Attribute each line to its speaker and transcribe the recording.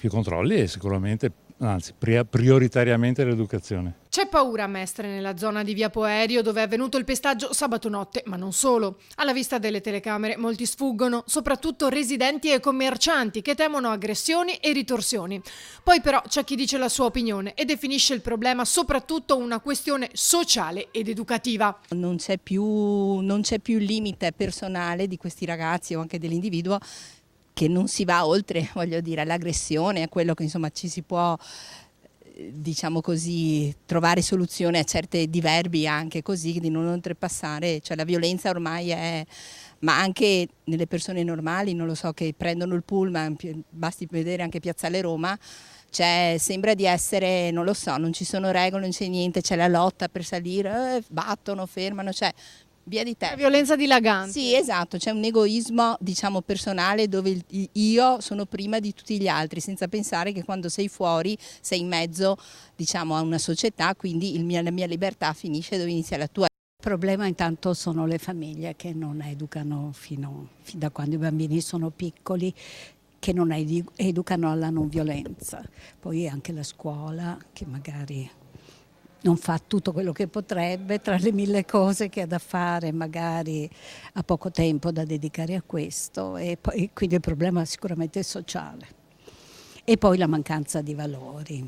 Speaker 1: più controlli e sicuramente, anzi prioritariamente l'educazione.
Speaker 2: C'è paura a Mestre, nella zona di Via Poerio, dove è avvenuto il pestaggio sabato notte, ma non solo. Alla vista delle telecamere molti sfuggono, soprattutto residenti e commercianti che temono aggressioni e ritorsioni. Poi però c'è chi dice la sua opinione e definisce il problema soprattutto una questione sociale ed educativa.
Speaker 3: Non c'è più il limite personale di questi ragazzi o anche dell'individuo, che non si va oltre, voglio dire, all'aggressione, a quello che insomma ci si può, diciamo così, trovare soluzione a certi diverbi anche così, di non oltrepassare, cioè la violenza ormai è, ma anche nelle persone normali, non lo so, che prendono il pullman, basti vedere anche Piazzale Roma, cioè sembra di essere, non lo so, non ci sono regole, non c'è niente, c'è la lotta per salire, battono, fermano, cioè via di te.
Speaker 2: La violenza dilagante.
Speaker 3: Sì, esatto, c'è un egoismo, diciamo, personale, dove io sono prima di tutti gli altri, senza pensare che quando sei fuori sei in mezzo, diciamo, a una società, quindi la mia libertà finisce dove inizia la tua.
Speaker 4: Il problema intanto sono le famiglie che non educano fin da quando i bambini sono piccoli, che non educano alla non violenza. Poi anche la scuola che magari non fa tutto quello che potrebbe, tra le mille cose che ha da fare, magari ha poco tempo da dedicare a questo, e poi quindi il problema sicuramente è sociale. E poi la mancanza di valori.